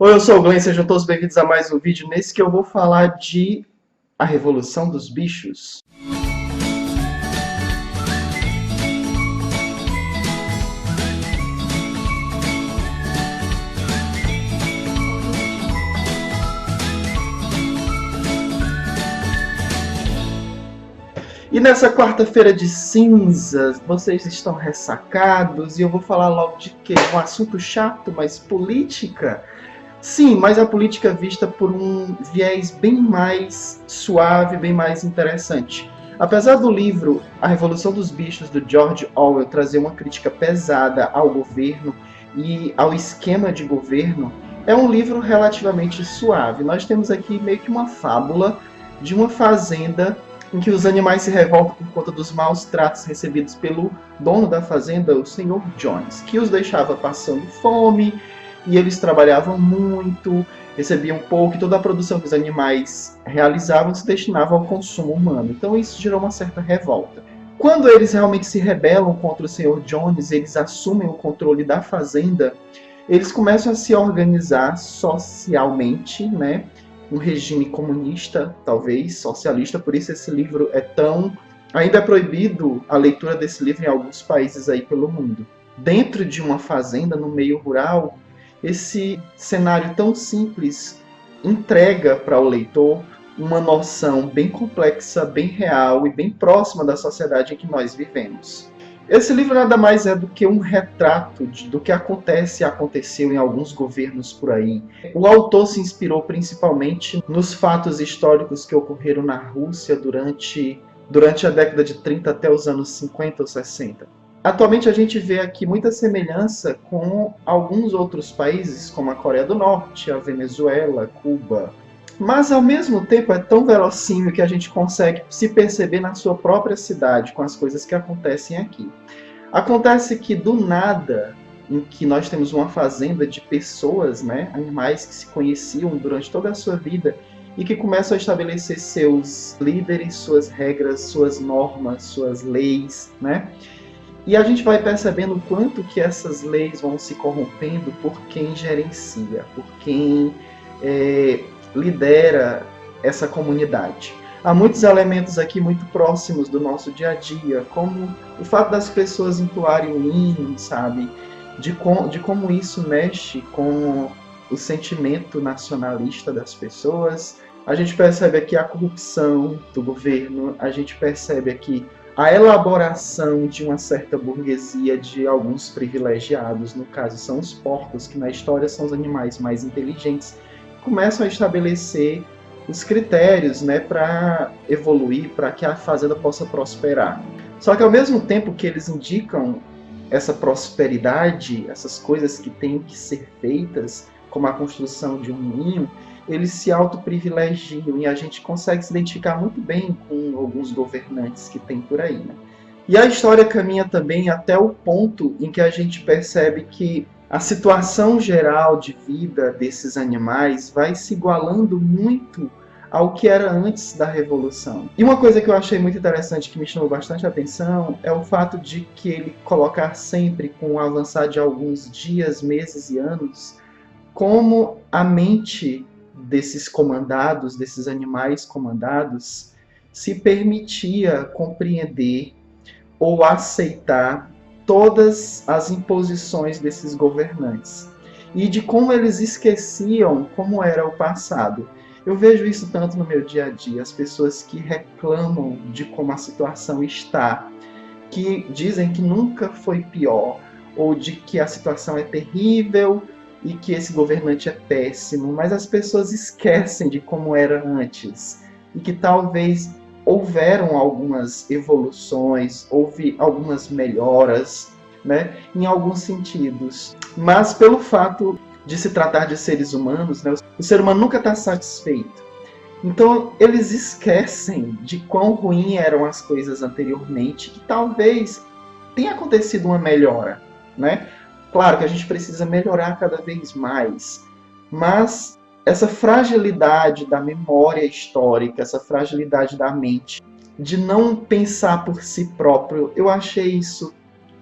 Oi, eu sou o Glenn, sejam todos bem-vindos a mais um vídeo nesse que eu vou falar de A Revolução dos Bichos. E nessa quarta-feira de cinzas, vocês estão ressacados e eu vou falar logo de quê? Um assunto chato, mas política? Sim, mas a política vista por um viés bem mais suave, bem mais interessante. Apesar do livro A Revolução dos Bichos, do George Orwell, trazer uma crítica pesada ao governo e ao esquema de governo, é um livro relativamente suave. Nós temos aqui meio que uma fábula de uma fazenda em que os animais se revoltam por conta dos maus tratos recebidos pelo dono da fazenda, o Sr. Jones, que os deixava passando fome, e eles trabalhavam muito, recebiam pouco, e toda a produção que os animais realizavam se destinava ao consumo humano. Então isso gerou uma certa revolta. Quando eles realmente se rebelam contra o Sr. Jones, eles assumem o controle da fazenda, eles começam a se organizar socialmente, né? Um regime comunista, talvez, socialista, por isso esse livro é tão... Ainda é proibido a leitura desse livro em alguns países aí pelo mundo. Dentro de uma fazenda, no meio rural, esse cenário tão simples entrega para o leitor uma noção bem complexa, bem real e bem próxima da sociedade em que nós vivemos. Esse livro nada mais é do que um retrato do que acontece e aconteceu em alguns governos por aí. O autor se inspirou principalmente nos fatos históricos que ocorreram na Rússia durante a década de 30 até os anos 50 ou 60. Atualmente a gente vê aqui muita semelhança com alguns outros países, como a Coreia do Norte, a Venezuela, Cuba. Mas, ao mesmo tempo, é tão verossímil que a gente consegue se perceber na sua própria cidade, com as coisas que acontecem aqui. Acontece que, do nada, em que nós temos uma fazenda de pessoas, né, animais que se conheciam durante toda a sua vida, e que começam a estabelecer seus líderes, suas regras, suas normas, suas leis, né? E a gente vai percebendo o quanto que essas leis vão se corrompendo por quem gerencia, por quem lidera essa comunidade. Há muitos elementos aqui muito próximos do nosso dia a dia, como o fato das pessoas entoarem o hino, sabe? De como isso mexe com o sentimento nacionalista das pessoas. A gente percebe aqui a corrupção do governo, a gente percebe aqui a elaboração de uma certa burguesia de alguns privilegiados, no caso são os porcos, que na história são os animais mais inteligentes, começam a estabelecer os critérios, né, para evoluir, para que a fazenda possa prosperar. Só que ao mesmo tempo que eles indicam essa prosperidade, essas coisas que têm que ser feitas, como a construção de um ninho, eles se autoprivilegiam e a gente consegue se identificar muito bem com alguns governantes que tem por aí, né? E a história caminha também até o ponto em que a gente percebe que a situação geral de vida desses animais vai se igualando muito ao que era antes da Revolução. E uma coisa que eu achei muito interessante, que me chamou bastante a atenção, é o fato de que ele colocar sempre, com o avançar de alguns dias, meses e anos, como a mente desses comandados, desses animais comandados, se permitia compreender ou aceitar todas as imposições desses governantes e de como eles esqueciam como era o passado. Eu vejo isso tanto no meu dia a dia, as pessoas que reclamam de como a situação está, que dizem que nunca foi pior, ou de que a situação é terrível e que esse governante é péssimo, mas as pessoas esquecem de como era antes e que talvez houveram algumas evoluções, houve algumas melhoras, né, em alguns sentidos. Mas pelo fato de se tratar de seres humanos, né, o ser humano nunca está satisfeito. Então eles esquecem de quão ruim eram as coisas anteriormente, que talvez tenha acontecido uma melhora, né? Claro que a gente precisa melhorar cada vez mais, mas essa fragilidade da memória histórica, essa fragilidade da mente, de não pensar por si próprio, eu achei isso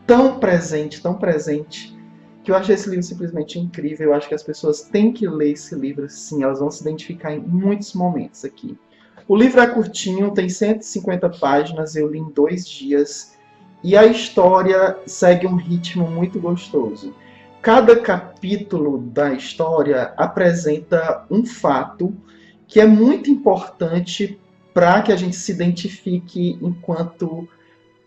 tão presente, que eu achei esse livro simplesmente incrível. Eu acho que as pessoas têm que ler esse livro, sim, elas vão se identificar em muitos momentos aqui. O livro é curtinho, tem 150 páginas, eu li em 2 dias, e a história segue um ritmo muito gostoso. Cada capítulo da história apresenta um fato que é muito importante para que a gente se identifique enquanto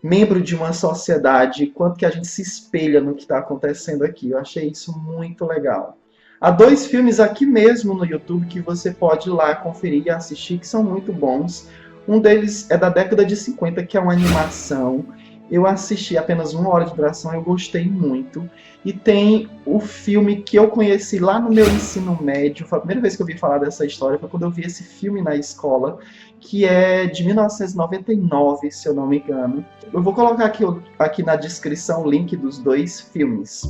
membro de uma sociedade, quanto que a gente se espelha no que está acontecendo aqui. Eu achei isso muito legal. Há 2 filmes aqui mesmo no YouTube que você pode ir lá conferir e assistir, que são muito bons. Um deles é da década de 50, que é uma animação. Eu assisti apenas 1 hora de duração, eu gostei muito. E tem o filme que eu conheci lá no meu ensino médio. Foi a primeira vez que eu ouvi falar dessa história, foi quando eu vi esse filme na escola, que é de 1999, se eu não me engano. Eu vou colocar aqui na descrição o link dos 2 filmes.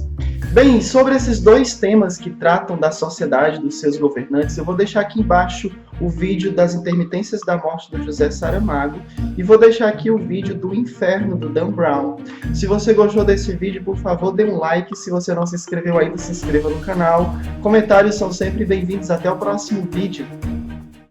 Bem, sobre esses 2 temas que tratam da sociedade, dos seus governantes, eu vou deixar aqui embaixo o vídeo das intermitências da morte do José Saramago e vou deixar aqui o vídeo do Inferno, do Dan Brown. Se você gostou desse vídeo, por favor, dê um like. Se você não se inscreveu ainda, se inscreva no canal. Comentários são sempre bem-vindos. Até o próximo vídeo.